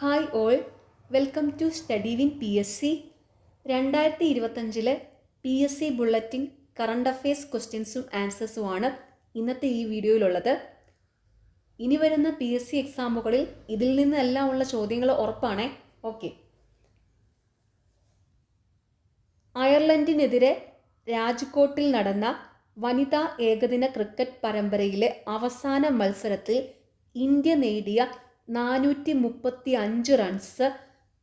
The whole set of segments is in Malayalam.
Hi all, welcome to study win PSC. 2025 PSC bulletin current affairs ക്വസ്റ്റ്യൻസും ആൻസേഴ്സുമാണ് ഇന്നത്തെ ഈ വീഡിയോയിലുള്ളത്. ഇനി വരുന്ന PSC എക്സാമുകളിൽ ഇതിൽ നിന്നെല്ലാം ഉള്ള ചോദ്യങ്ങൾ ഉറപ്പാണേ. ഓക്കെ. അയർലൻഡിനെതിരെ രാജ്കോട്ടിൽ നടന്ന വനിതാ ഏകദിന ക്രിക്കറ്റ് പരമ്പരയിലെ അവസാന മത്സരത്തിൽ ഇന്ത്യ നേടിയ 435 റൺസ്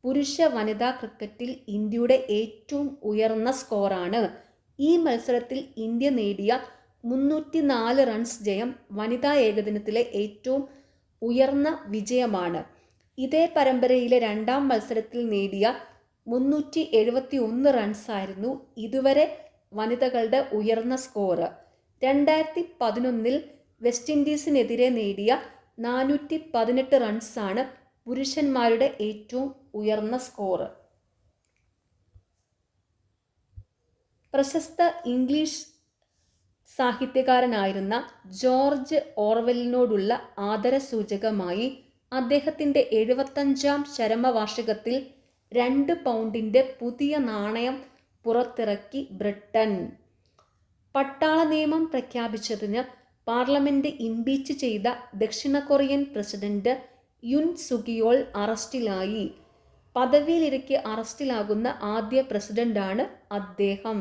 പുരുഷ വനിതാ ക്രിക്കറ്റിൽ ഇന്ത്യയുടെ ഏറ്റവും ഉയർന്ന സ്കോറാണ്. ഈ മത്സരത്തിൽ ഇന്ത്യ നേടിയ 304 റൺസ് ജയം വനിതാ ഏകദിനത്തിലെ ഏറ്റവും ഉയർന്ന വിജയമാണ്. ഇതേ പരമ്പരയിലെ രണ്ടാം മത്സരത്തിൽ നേടിയ 371 റൺസായിരുന്നു ഇതുവരെ വനിതകളുടെ ഉയർന്ന സ്കോർ. 2011 വെസ്റ്റ് ഇൻഡീസിനെതിരെ നേടിയ 418 റൺസാണ് പുരുഷന്മാരുടെ ഏറ്റവും ഉയർന്ന സ്കോർ. പ്രശസ്ത ഇംഗ്ലീഷ് സാഹിത്യകാരനായിരുന്ന ജോർജ് ഓർവെലിനോടുള്ള ആദരസൂചകമായി അദ്ദേഹത്തിൻ്റെ 75ാം ചരമവാർഷികത്തിൽ 2 പൗണ്ടിൻ്റെ പുതിയ നാണയം പുറത്തിറക്കി ബ്രിട്ടൻ. പട്ടാള നിയമം പ്രഖ്യാപിച്ചതിന് പാർലമെന്റ് ഇംപീച്ച് ചെയ്ത ദക്ഷിണ കൊറിയൻ പ്രസിഡന്റ് യുൻ സുകിയോൾ അറസ്റ്റിലായി. പദവിയിലിരിക്കെ അറസ്റ്റിലാകുന്ന ആദ്യ പ്രസിഡന്റാണ് അദ്ദേഹം.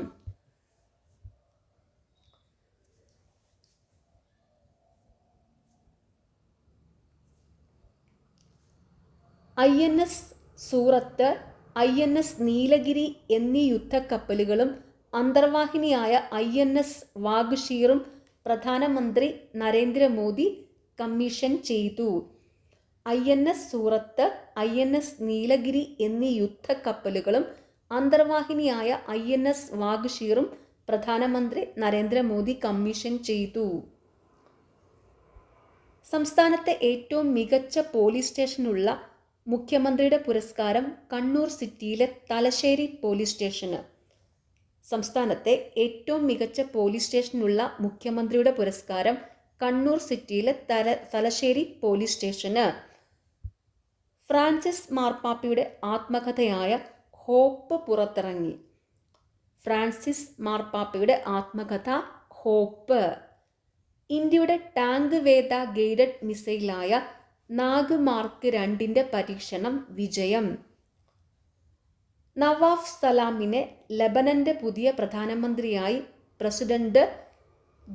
INS സൂറത്ത്, INS നീലഗിരി എന്നീ യുദ്ധക്കപ്പലുകളും അന്തർവാഹിനിയായ INS വാഗ്ഷീറും പ്രധാനമന്ത്രി നരേന്ദ്രമോദി കമ്മീഷൻ ചെയ്തു. INS സൂറത്ത്, INS നീലഗിരി എന്നീ യുദ്ധക്കപ്പലുകളും അന്തർവാഹിനിയായ INS വാഗ്ഷീറും പ്രധാനമന്ത്രി നരേന്ദ്രമോദി കമ്മീഷൻ ചെയ്തു. സംസ്ഥാനത്തെ ഏറ്റവും മികച്ച പോലീസ് സ്റ്റേഷനുള്ള മുഖ്യമന്ത്രിയുടെ പുരസ്കാരം കണ്ണൂർ സിറ്റിയിലെ തലശ്ശേരി പോലീസ് സ്റ്റേഷന്. സംസ്ഥാനത്തെ ഏറ്റവും മികച്ച പോലീസ് സ്റ്റേഷനുള്ള മുഖ്യമന്ത്രിയുടെ പുരസ്കാരം കണ്ണൂർ സിറ്റിയിലെ തലശ്ശേരി പോലീസ് സ്റ്റേഷന്. ഫ്രാൻസിസ് മാർപ്പാപ്പയുടെ ആത്മകഥയായ ഹോപ്പ് പുറത്തിറങ്ങി. ഫ്രാൻസിസ് മാർപ്പാപ്പയുടെ ആത്മകഥ ഹോപ്പ്. ഇന്ത്യയുടെ ടാങ്ക് വേദ ഗൈഡഡ് മിസൈലായ നാഗ് മാർക്ക് 2ന്റെ പരീക്ഷണം വിജയം. നവാഫ് സലാമിനെ ലബനന്റെ പുതിയ പ്രധാനമന്ത്രിയായി പ്രസിഡന്റ്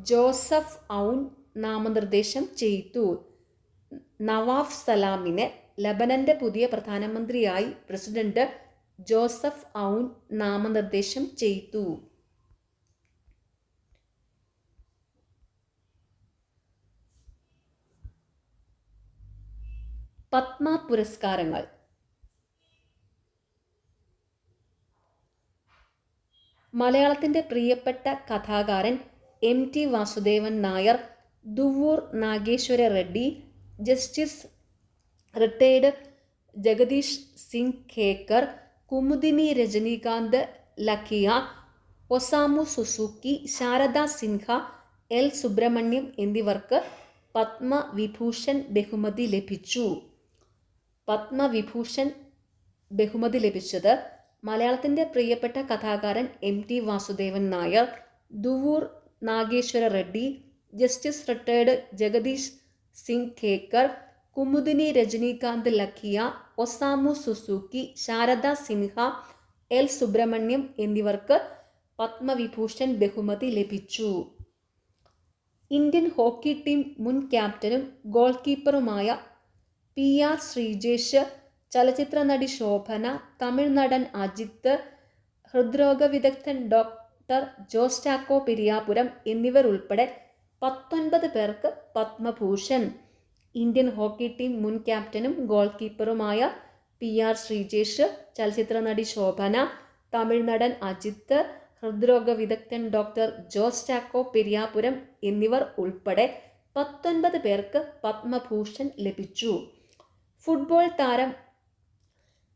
ജോസഫ് ഔൻ നാമനിർദ്ദേശം ചെയ്തു. നവാഫ് സലാമിനെ ലബനന്റെ പുതിയ പ്രധാനമന്ത്രിയായി പ്രസിഡന്റ് ജോസഫ് ഔൻ നാമനിർദ്ദേശം ചെയ്തു. പത്മ പുരസ്കാരങ്ങൾ. മലയാളത്തിൻ്റെ പ്രിയപ്പെട്ട കഥാകാരൻ MT Vasudevan Nair, Duvvur Nageswara Reddy, justice retired Jagdish Singh Khehar, Kumudini Rajnikant Lakhia, Osamu Suzuki, Sharda Sinha, L Subrahmanyam എന്നിവർക്ക് പത്മവിഭൂഷൺ ബഹുമതി ലഭിച്ചു. പത്മവിഭൂഷൺ ബഹുമതി ലഭിച്ചത് മലയാളത്തിൻ്റെ പ്രിയപ്പെട്ട കഥാകാരൻ MT Vasudevan Nair, Duvvur Nageswara Reddy, justice retired Jagdish Singh Khehar, Kumudini Rajnikant Lakhia, Osamu Suzuki, Sharda Sinha, L Subrahmanyam എന്നിവർക്ക് പത്മവിഭൂഷൺ ബഹുമതി ലഭിച്ചു. ഇന്ത്യൻ ഹോക്കി ടീം മുൻ ക്യാപ്റ്റനും ഗോൾ കീപ്പറുമായ PR ശ്രീജേഷ്, ചലച്ചിത്ര നടി ശോഭന, തമിഴ് നടൻ അജിത്ത്, ഹൃദ്രോഗ വിദഗ്ധൻ ഡോക്ടർ ജോസ് ചാക്കോ പെരിയാപുരം എന്നിവർ ഉൾപ്പെടെ 19 പേർക്ക് പത്മഭൂഷൺ. ഇന്ത്യൻ ഹോക്കി ടീം മുൻ ക്യാപ്റ്റനും ഗോൾ കീപ്പറുമായ PR ശ്രീജേഷ്, ചലച്ചിത്ര നടി ശോഭന, തമിഴ് നടൻ അജിത്ത്, ഹൃദ്രോഗ വിദഗ്ധൻ ഡോക്ടർ ജോസ് ചാക്കോ പെരിയാപുരം എന്നിവർ ഉൾപ്പെടെ 19 പേർക്ക് പത്മഭൂഷൺ ലഭിച്ചു. ഫുട്ബോൾ താരം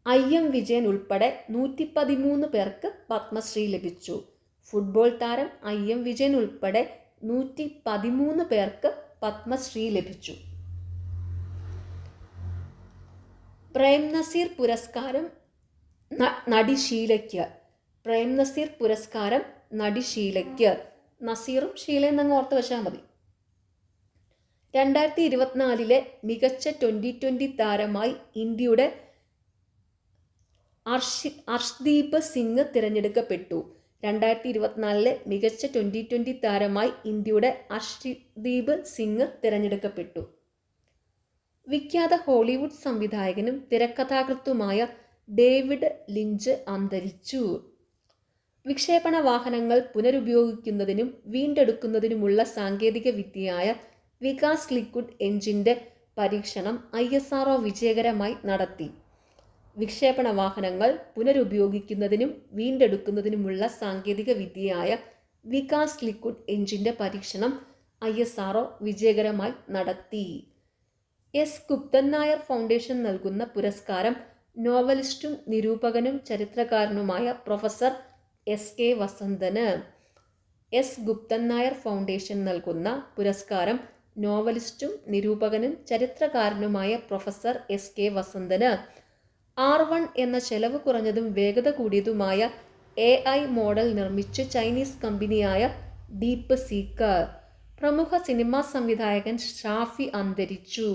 IM വിജയൻ ഉൾപ്പെടെ 113 പേർക്ക് പത്മശ്രീ ലഭിച്ചു. ഫുട്ബോൾ താരം IM വിജയൻ ഉൾപ്പെടെ 113 പേർക്ക് പത്മശ്രീ ലഭിച്ചു. പ്രേംനസീർ പുരസ്കാരം നടി ഷീലയ്ക്ക്. പ്രേംനസീർ പുരസ്കാരം നടി ഷീലയ്ക്ക്. നസീറും ഷീലയും എന്നങ്ങ് ഓർത്ത് വെച്ചാൽ മതി. 2024 മികച്ച 2020 താരമായി ഇന്ത്യയുടെ അർഷ്ദീപ് സിംഗ് തിരഞ്ഞെടുക്കപ്പെട്ടു. 2024 മികച്ച 2020 താരമായി ഇന്ത്യയുടെ അർഷ്ദീപ് സിംഗ് തിരഞ്ഞെടുക്കപ്പെട്ടു. വിഖ്യാത ഹോളിവുഡ് സംവിധായകനും തിരക്കഥാകൃത്തുമായ ഡേവിഡ് ലിഞ്ച് അന്തരിച്ചു. വിക്ഷേപണ വാഹനങ്ങൾ പുനരുപയോഗിക്കുന്നതിനും വീണ്ടെടുക്കുന്നതിനുമുള്ള സാങ്കേതിക വിദ്യയായ വികാസ് ലിക്വിഡ് എഞ്ചിന്റെ പരീക്ഷണം ISRO വിജയകരമായി നടത്തി. വിക്ഷേപണ വാഹനങ്ങൾ പുനരുപയോഗിക്കുന്നതിനും വീണ്ടെടുക്കുന്നതിനുമുള്ള സാങ്കേതിക വിദ്യയായ വികാസ് ലിക്വിഡ് എഞ്ചിന്റെ പരീക്ഷണം ISRO വിജയകരമായി നടത്തി. എസ് ഗുപ്തൻ നായർ ഫൗണ്ടേഷൻ നൽകുന്ന പുരസ്കാരം നോവലിസ്റ്റും നിരൂപകനും ചരിത്രകാരനുമായ പ്രൊഫസർ SK വസന്തന്. എസ് ഗുപ്തൻ നായർ ഫൗണ്ടേഷൻ നൽകുന്ന പുരസ്കാരം നോവലിസ്റ്റും നിരൂപകനും ചരിത്രകാരനുമായ പ്രൊഫസർ SK വസന്തന്. R1 എന്ന ചെലവ് കുറഞ്ഞതും വേഗത കൂടിയതുമായ AI മോഡൽ നിർമ്മിച്ച് ചൈനീസ് കമ്പനിയായ ഡീപ് സീക്ക്. പ്രമുഖ സിനിമാ സംവിധായകൻ ഷാഫി അന്തരിച്ചു.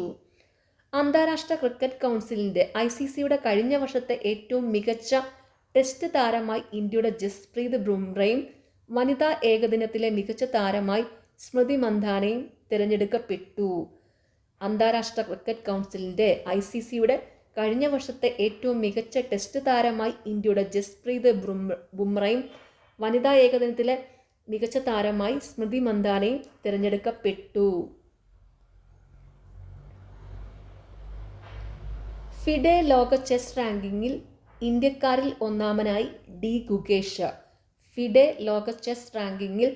അന്താരാഷ്ട്ര ക്രിക്കറ്റ് കൗൺസിലിന്റെ ICCയുടെ കഴിഞ്ഞ വർഷത്തെ ഏറ്റവും മികച്ച ടെസ്റ്റ് താരമായി ഇന്ത്യയുടെ ജസ്പ്രീത് ബുംറയും വനിതാ ഏകദിനത്തിലെ മികച്ച താരമായി സ്മൃതി മന്ധാനയും തിരഞ്ഞെടുക്കപ്പെട്ടു. അന്താരാഷ്ട്ര ക്രിക്കറ്റ് കൗൺസിലിന്റെ ICCയുടെ കഴിഞ്ഞ വർഷത്തെ ഏറ്റവും മികച്ച ടെസ്റ്റ് താരമായി ഇന്ത്യയുടെ ജസ്പ്രീത് ബുംറയും വനിതാ ഏകദിനത്തിലെ മികച്ച താരമായി സ്മൃതി മന്ധാനയും തിരഞ്ഞെടുക്കപ്പെട്ടു. ഫിഡെ ലോക ചെസ് റാങ്കിങ്ങിൽ ഇന്ത്യക്കാരിൽ ഒന്നാമനായി ഡി ഗുകേഷ്. ഫിഡെ ലോക ചെസ് റാങ്കിങ്ങിൽ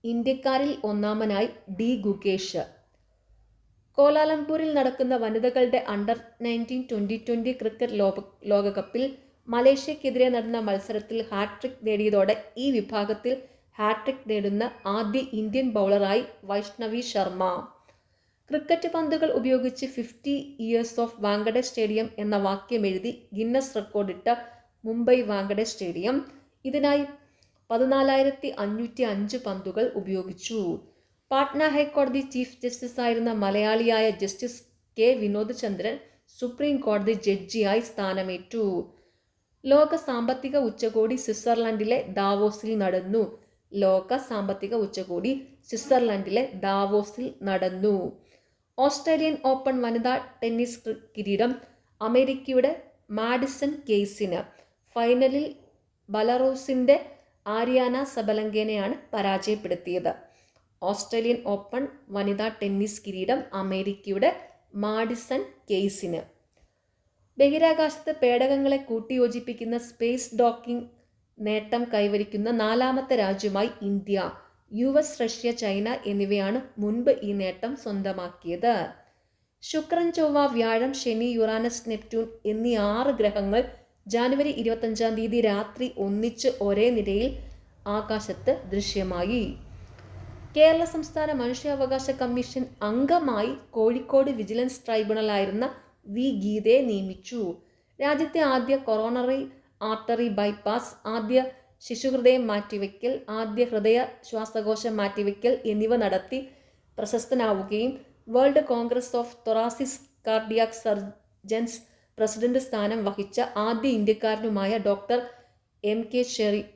ഇന്ത്യക്കാരിൽ ഒന്നാമനായി ഡി ഗുകേഷ്. കോലാലംപൂരിൽ നടക്കുന്ന വനിതകളുടെ അണ്ടർ-19 2020 ക്രിക്കറ്റ് ലോകകപ്പിൽ മലേഷ്യക്കെതിരെ നടന്ന മത്സരത്തിൽ ഹാട്രിക് നേടിയതോടെ ഈ വിഭാഗത്തിൽ ഹാട്രിക് നേടുന്ന ആദ്യ ഇന്ത്യൻ ബൗളറായി വൈഷ്ണവി ശർമ്മ. ക്രിക്കറ്റ് പന്തുകൾ ഉപയോഗിച്ച് 50 ഇയേഴ്സ് ഓഫ് വാങ്കഡെ സ്റ്റേഡിയം എന്ന വാക്യമെഴുതി ഗിന്നസ് റെക്കോർഡിട്ട മുംബൈ വാങ്കഡെ സ്റ്റേഡിയം ഇതിനായി 14,505 പന്തുകൾ ഉപയോഗിച്ചു. പാട്ന ഹൈക്കോടതി ചീഫ് ജസ്റ്റിസ് ആയിരുന്ന മലയാളിയായ ജസ്റ്റിസ് K വിനോദ് ചന്ദ്രൻ സുപ്രീം കോടതി ജഡ്ജിയായി സ്ഥാനമേറ്റു. ലോക സാമ്പത്തിക ഉച്ചകോടി സ്വിറ്റ്സർലൻഡിലെ ദാവോസിൽ നടന്നു. ലോക സാമ്പത്തിക ഉച്ചകോടി സ്വിറ്റ്സർലൻഡിലെ ദാവോസിൽ നടന്നു. ഓസ്ട്രേലിയൻ ഓപ്പൺ വനിതാ ടെന്നീസ് കിരീടം അമേരിക്കയുടെ മാഡിസൺ കെയ്സിന്. ഫൈനലിൽ ബെലാറൂസിന്റെ ആരിയാന സബലങ്കേനെയാണ് പരാജയപ്പെടുത്തിയത്. ഓസ്ട്രേലിയൻ ഓപ്പൺ വനിതാ ടെന്നീസ് കിരീടം അമേരിക്കയുടെ മാഡിസൺ കെയ്സിന്. ബഹിരാകാശത്ത് പേടകങ്ങളെ കൂട്ടിയോജിപ്പിക്കുന്ന സ്പേസ് ഡോക്കിംഗ് നേട്ടം കൈവരിക്കുന്ന 4ാമത്തെ രാജ്യമായി ഇന്ത്യ. US, റഷ്യ, ചൈന എന്നിവയാണ് മുൻപ് ഈ നേട്ടം സ്വന്തമാക്കിയത്. ശുക്രൻ, ചൊവ്വ, വ്യാഴം, ശനി, യുറാനസ്, നെപ്റ്റ്യൂൺ എന്നീ 6 ഗ്രഹങ്ങൾ ജനുവരി 25 രാത്രി ഒന്നിച്ച് ഒരേ നിരയിൽ ആകാശത്ത് ദൃശ്യമായി. കേരള സംസ്ഥാന മനുഷ്യാവകാശ കമ്മീഷൻ അംഗമായി കോഴിക്കോട് വിജിലൻസ് ട്രൈബ്യൂണലായിരുന്ന V ഗീതയെ നിയമിച്ചു. രാജ്യത്തെ ആദ്യ കൊറോണറി ആർട്ടറി ബൈപ്പാസ്, ആദ്യ ശിശുഹൃദയം മാറ്റിവെക്കൽ, ആദ്യ ഹൃദയ ശ്വാസകോശം മാറ്റിവെക്കൽ എന്നിവ നടത്തി പ്രശസ്തനാവുകയും world congress of thoracic cardiac surgeons president സ്ഥാനം വഹിച്ച ആദ്യ ഇന്ത്യക്കാരനുമായ ഡോക്ടർ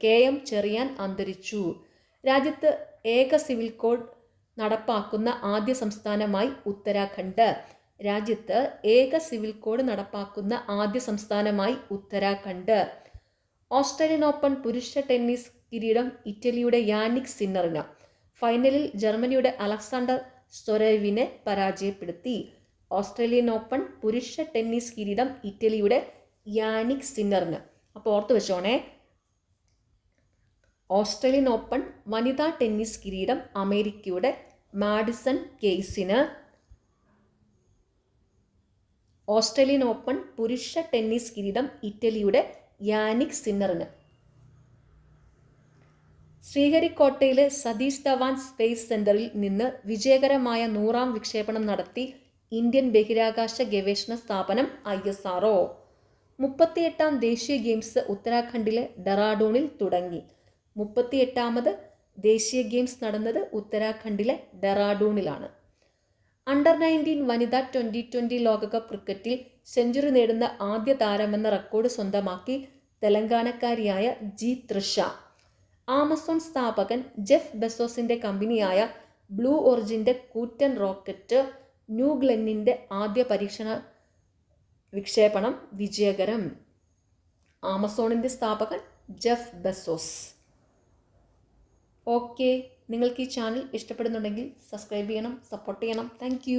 KM ചെറിയാൻ അന്തരിച്ചു. രാജ്യത്ത് ഏക സിവിൽ കോഡ് നടപ്പാക്കുന്ന ആദ്യ സംസ്ഥാനമായി ഉത്തരാഖണ്ഡ്. രാജ്യത്ത് ഏക സിവിൽ കോഡ് നടപ്പാക്കുന്ന ആദ്യ സംസ്ഥാനമായി ഉത്തരാഖണ്ഡ്. ഓസ്ട്രേലിയൻ ഓപ്പൺ പുരുഷ ടെന്നീസ് കിരീടം ഇറ്റലിയുടെ യാനിക് സിന്നറിന്. ഫൈനലിൽ ജർമ്മനിയുടെ അലക്സാണ്ടർ സ്വരേവിനെ പരാജയപ്പെടുത്തി. ഓസ്ട്രേലിയൻ ഓപ്പൺ പുരുഷ ടെന്നീസ് കിരീടം ഇറ്റലിയുടെ യാനിക് സിന്നറിന്. അപ്പോൾ ഓർത്ത് വെച്ചോണേ, ഓസ്ട്രേലിയൻ ഓപ്പൺ വനിതാ ടെന്നീസ് കിരീടം അമേരിക്കയുടെ മാഡിസൺ കെയ്സിന്. ഓസ്ട്രേലിയൻ ഓപ്പൺ പുരുഷ ടെന്നീസ് കിരീടം ഇറ്റലിയുടെ യാനിക് സിന്നറിന്. ശ്രീഹരിക്കോട്ടയിലെ സതീഷ് ധവാൻ സ്പേസ് സെന്ററിൽ നിന്ന് വിജയകരമായ 100ാം വിക്ഷേപണം നടത്തി ഇന്ത്യൻ ബഹിരാകാശ ഗവേഷണ സ്ഥാപനം ISRO. 38ാം ദേശീയ ഗെയിംസ് ഉത്തരാഖണ്ഡിലെ ഡെറാഡൂണിൽ തുടങ്ങി. 38ാമത് ദേശീയ ഗെയിംസ് നടന്നത് ഉത്തരാഖണ്ഡിലെ ഡെറാഡൂണിലാണ്. അണ്ടർ 19 വനിതാ 2020 ലോകകപ്പ് ക്രിക്കറ്റിൽ സെഞ്ചുറി നേടുന്ന ആദ്യ താരമെന്ന റെക്കോർഡ് സ്വന്തമാക്കി തെലങ്കാനക്കാരിയായ ജി തൃഷ. ആമസോൺ സ്ഥാപകൻ ജെഫ് ബെസോസിന്റെ കമ്പനിയായ ബ്ലൂ ഒറിജിന്റെ കൂറ്റൻ റോക്കറ്റ് ന്യൂ ഗ്ലെന്നിന്റെ ആദ്യ പരീക്ഷണ വിക്ഷേപണം വിജയകരം. ആമസോണിന്റെ സ്ഥാപകൻ ജെഫ് ബെസോസ്. ഓക്കെ, നിങ്ങൾക്ക് ഈ ചാനൽ ഇഷ്ടപ്പെടുന്നുണ്ടെങ്കിൽ സബ്സ്ക്രൈബ് ചെയ്യണം, സപ്പോർട്ട് ചെയ്യണം. താങ്ക്